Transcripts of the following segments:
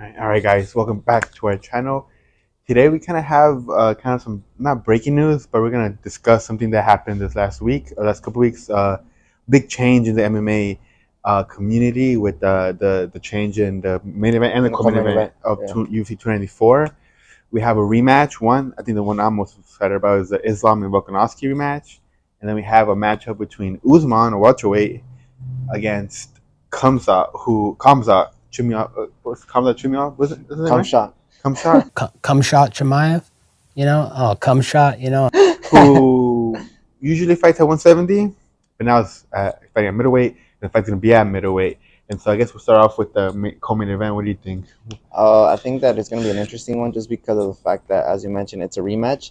All right, guys, welcome back to our channel. Today we kind of have some not breaking news, but we're gonna discuss something that happened this last week, or last couple weeks. Big change in the MMA community with the change in the main event and the co-main event of UFC 294. We have a rematch. I think the one I'm most excited about is the Islam and Volkanovski rematch, and then we have a matchup between Usman, a welterweight, against Khamzat Chimaev. Khamzat Chimaev? Was it? Khamzat. Khamzat Chimaev, Who usually fights at 170, but now it's fighting at middleweight, and the fight's going to be at middleweight. And so I guess we'll start off with the co-main event. What do you think? I think that it's going to be an interesting one just because of the fact that, as you mentioned, it's a rematch.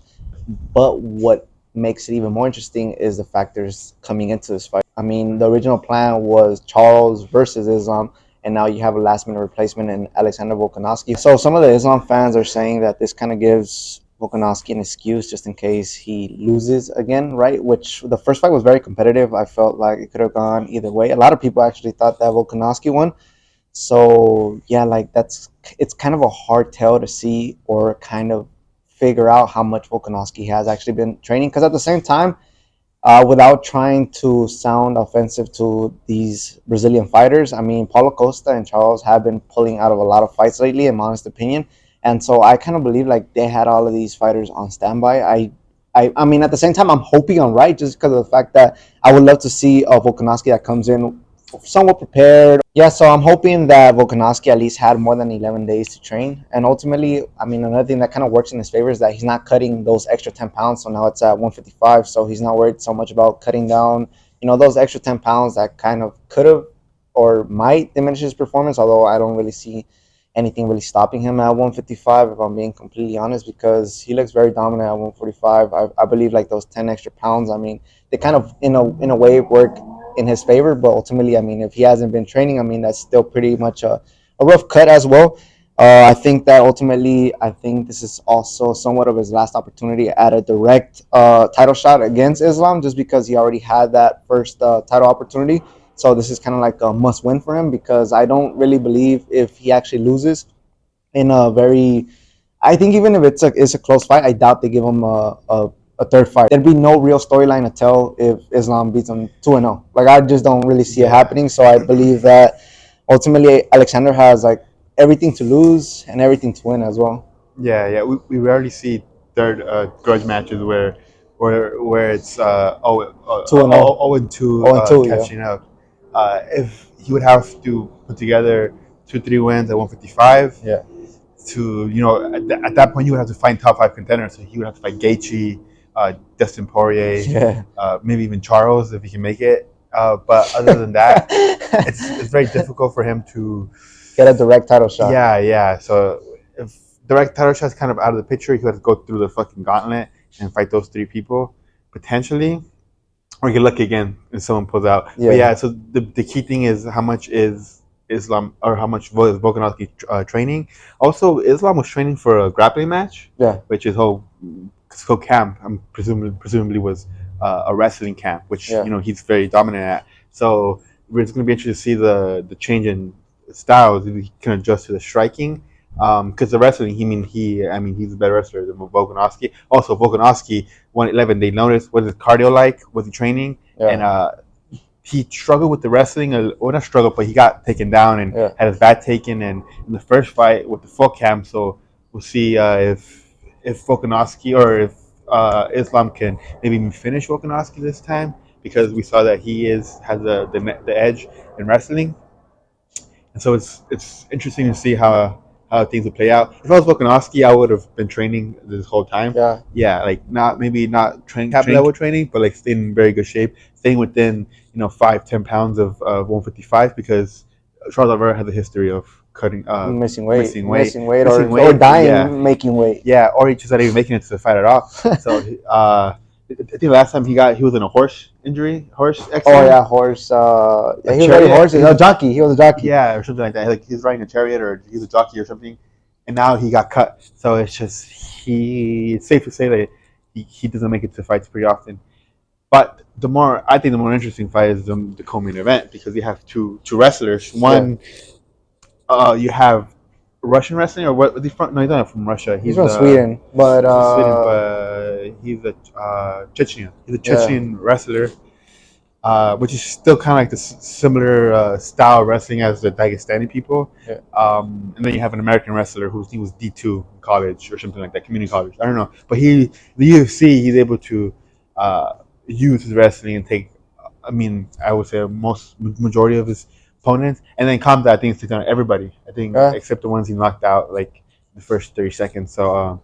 But what makes it even more interesting is the factors coming into this fight. I mean, the original plan was Charles versus Islam, and now you have a last-minute replacement in Alexander Volkanovski. So some of the Islam fans are saying that this kind of gives Volkanovski an excuse just in case he loses again, right? Which the first fight was very competitive. I felt like it could have gone either way. A lot of people actually thought that Volkanovski won. So yeah, like it's kind of a hard tell to see or kind of figure out how much Volkanovski has actually been training. Because at the same time, without trying to sound offensive to these Brazilian fighters, I mean, Paulo Costa and Charles have been pulling out of a lot of fights lately, in my honest opinion. And so I kind of believe like they had all of these fighters on standby. I mean, at the same time, I'm hoping I'm right just because of the fact that I would love to see a Volkanovski that comes in somewhat prepared. Yeah, so I'm hoping that Volkanovski at least had more than 11 days to train. And ultimately, I mean, another thing that kind of works in his favor is that he's not cutting those extra 10 pounds. So now it's at 155. So he's not worried so much about cutting down, those extra 10 pounds that kind of could have or might diminish his performance. Although I don't really see anything really stopping him at 155, if I'm being completely honest, because he looks very dominant at 145. I believe like those 10 extra pounds, I mean, they kind of in a way work in his favor, but ultimately, I mean, if he hasn't been training, I mean, that's still pretty much a rough cut as well. I think that ultimately, I think this is also somewhat of his last opportunity at a direct title shot against Islam, just because he already had that first title opportunity. So this is kind of like a must win for him, because I don't really believe if he actually loses in a very, I think even if it's a close fight, I doubt they give him a third fight. There'd be no real storyline to tell if Islam beats him 2-0. Like, I just don't really see it happening. So I believe that ultimately Alexander has like everything to lose and everything to win as well. Yeah. We rarely see third grudge matches where it's 2-2 catching up. If he would have to put together 2-3 wins at 155, Yeah. At that point, he would have to find top 5 contenders. So he would have to fight Gaethje, Dustin Poirier, maybe even Charles if he can make it. But other than that, it's very difficult for him to get a direct title shot. Yeah. So if direct title shot's kind of out of the picture, he would have to go through the fucking gauntlet and fight those 3 people potentially, or get lucky again if someone pulls out. Yeah. But yeah, so the key thing is how much is Islam, or how much is Volkanovski training. Also, Islam was training for a grappling match, which is whole camp. I'm presumably was a wrestling camp, which he's very dominant at. So it's going to be interesting to see the change in styles, if he can adjust to the striking. Because the wrestling, he's a better wrestler than Volkanovski. Also, Volkanovski 111. They noticed what his cardio like, was he training, and he struggled with the wrestling. Or not struggled, but he got taken down and had his back taken. And in the first fight with the full cam, so we'll see if Volkanovski or if Islam can maybe finish Volkanovski this time, because we saw that he has the edge in wrestling. And so it's interesting to see how things will play out. If I was Volkanovski, I would have been training this whole time. Yeah, like not training cap level training, but like staying in very good shape, staying within 5-10 pounds of 155, because Charles Oliveira has a history of cutting missing weight or dying making weight. Yeah, or he just not even making it to the fight at all. So I think last time he was in a horse accident. Oh yeah, horse. He was riding horses. A jockey. He was a jockey. Yeah, or something like that. Like he's riding a chariot, or he's a jockey or something, and now he got cut. So it's safe to say that he doesn't make it to fights pretty often. But I think the more interesting fight is the co-main event, because you have two wrestlers. One, you have Russian wrestling or what? He's from? No, he's not from Russia. He's from Sweden, but Sweden, but he's a Chechen. He's a Chechen wrestler, which is still kind of like the similar style of wrestling as the Dagestani people. Yeah. And then you have an American wrestler he was D2 in college or something like that, community college. I don't know, but the UFC, he's able to use his wrestling and take. I mean, I would say majority of his opponents, and then Khamzat, I think, takes down everybody. I think except the ones he knocked out like the first 30 seconds. So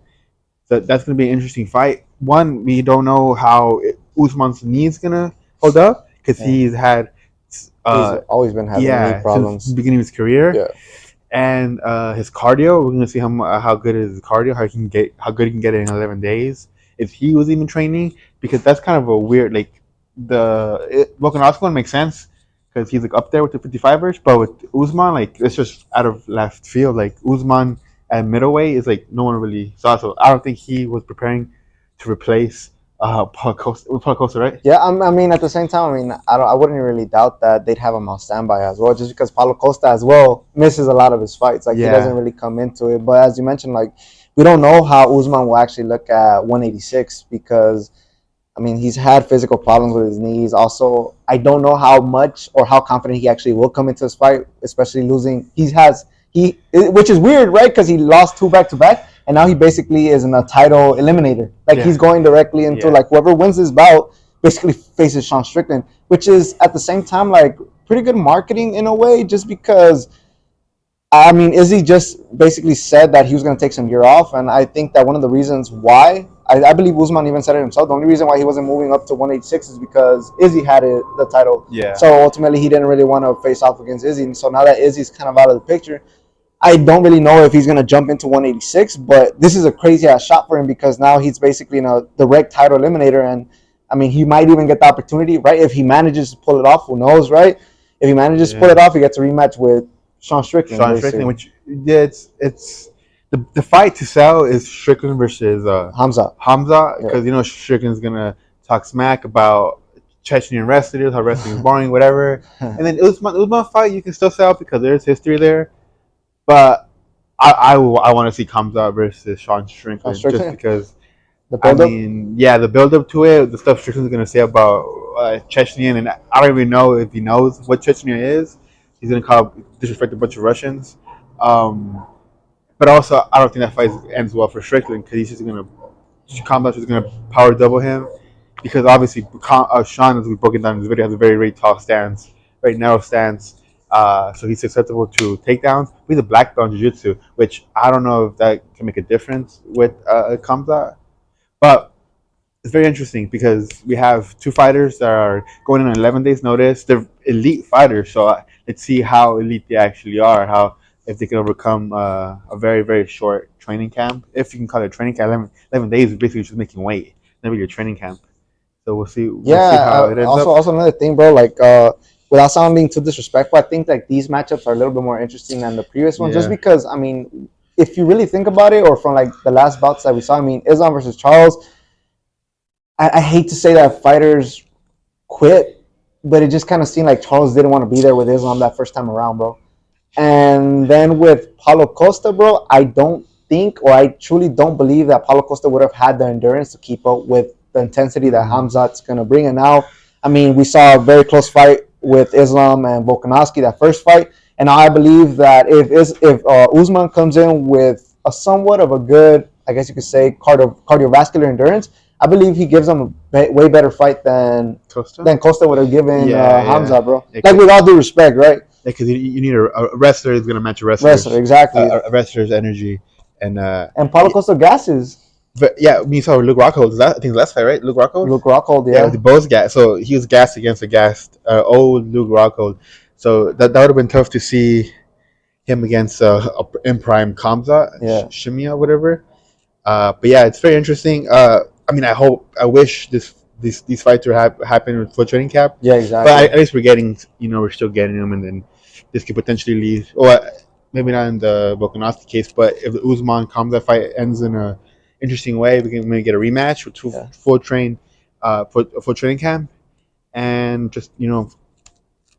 that's going to be an interesting fight. One, we don't know how Usman's knee is going to hold up because he's had he's always been having knee problems since the beginning of his career. Yeah. And his cardio, we're going to see how good is his cardio, how good he can get it in 11 days. If he was even training, because that's kind of a weird, like, Volkanovski one makes sense because he's like up there with the 55ers, but with Usman, like, it's just out of left field. Like, Usman at middleweight is like no one really saw, so I don't think he was preparing to replace Paulo Costa, right? Yeah, I mean, at the same time, I mean, I wouldn't really doubt that they'd have him on standby as well, just because Paulo Costa as well misses a lot of his fights. Like, he doesn't really come into it. But as you mentioned, like, we don't know how Usman will actually look at 186 because, I mean, he's had physical problems with his knees. Also, I don't know how much or how confident he actually will come into this fight, especially losing. Which is weird, right? Because he lost 2 back-to-back, and now he basically is in a title eliminator. Like, he's going directly into, like, whoever wins this bout basically faces Sean Strickland, which is, at the same time, like, pretty good marketing in a way, just because, I mean, Izzy just basically said that he was going to take some year off, and I think that one of the reasons why, I believe Usman even said it himself, the only reason why he wasn't moving up to 186 is because Izzy had the title. Yeah. So ultimately, he didn't really want to face off against Izzy, and so now that Izzy's kind of out of the picture, I don't really know if he's going to jump into 186, but this is a crazy-ass shot for him because now he's basically in a direct title eliminator, and, I mean, he might even get the opportunity, right? If he manages to pull it off, who knows, right? If he manages to pull it off, he gets a rematch with Sean Strickland. Which it's the fight to sell is Strickland versus Khamzat, because you know Strickland's gonna talk smack about Chechen wrestlers, how wrestling is boring, whatever. And then Usman fight you can still sell because there's history there, but I want to see Khamzat versus Sean Strickland just because. The build up to it, the stuff Strickland's gonna say about Chechnya, and I don't even know if he knows what Chechnya is. He's gonna disrespect a bunch of Russians, but also I don't think that fight ends well for Strickland because he's just gonna power double him because obviously Sean, as we broke it down in this video, has a very tall stance, very narrow stance, so he's susceptible to takedowns. He's a black belt in jiu-jitsu, which I don't know if that can make a difference with Khamzat. But it's very interesting because we have 2 fighters that are going in on 11 days notice. They're elite fighters, so let's see how elite they actually are, if they can overcome a very short training camp. If you can call it a training camp, 11 days is basically just making weight, never your training camp. So we'll see how it ends up. Also another thing, bro, like without sounding too disrespectful, I think like these matchups are a little bit more interesting than the previous ones, just because, I mean, if you really think about it, or from like the last bouts that we saw, I mean, Islam versus Charles, I hate to say that fighters quit, but it just kind of seemed like Charles didn't want to be there with Islam that first time around, bro. And then with Paulo Costa, bro, I don't think, or I truly don't believe that Paulo Costa would have had the endurance to keep up with the intensity that Khamzat's going to bring. And now, I mean, we saw a very close fight with Islam and Volkanovski, that first fight. And I believe that if Usman comes in with a somewhat of a good, I guess you could say, cardiovascular endurance, I believe he gives him a way better fight than Costa would have given Khamzat, bro. Like, with all due respect, right? Because you need a wrestler who's going to match a wrestler. Exactly. A wrestler's energy. And Paulo Costa gasses. But yeah, we saw Luke Rockhold. I think last fight, right? Luke Rockhold, yeah. They both gassed. So he was gassed against a gassed old Luke Rockhold. So that would have been tough to see him against in prime Khamzat, Chimaev, whatever. But yeah, it's very interesting. I mean, I wish these fights were happen with full training camp. Yeah, exactly. But at least we're still getting them, and then this could potentially lead. Or maybe not in the Volkanovski case, but if the Usman Khamzat fight ends in a interesting way, we can maybe get a rematch with full training camp, and just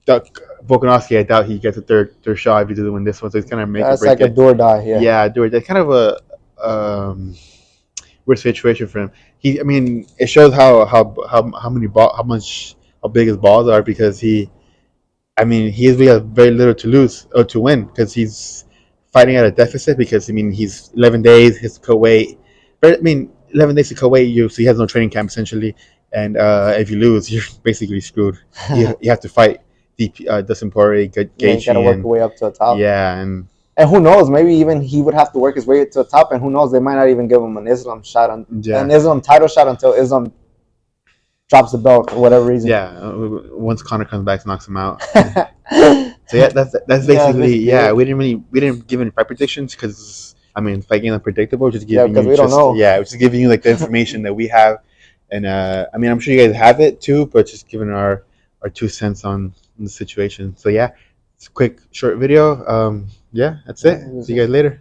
Volkanovski, I doubt he gets a third shot if he doesn't win this one. So he's kind of make or That's break like a it. do or die. Yeah. Yeah, do it. That's kind of a weird situation for him. I mean, it shows how many how big his balls are because I mean, he has very little to lose or to win because he's fighting at a deficit because I mean he's 11 days his co-weight. But I mean 11 days to co-weight you, so he has no training camp essentially. And if you lose, you're basically screwed. You have to fight Dustin Poirier, Yeah, you gotta Gaethje, work and your way up to the top. yeah, and who knows? Maybe even he would have to work his way to the top, and who knows? They might not even give him an Islam shot an Islam title shot until Islam drops the belt for whatever reason. Yeah, once Conor comes back, knocks him out. So yeah, that's basically we didn't give any fight predictions because I mean fight game unpredictable. Just giving because we don't know. Yeah, just giving you like the information that we have, and I mean I'm sure you guys have it too, but just giving our 2 cents on the situation. So yeah, it's a quick short video. Yeah, that's it. See you guys later.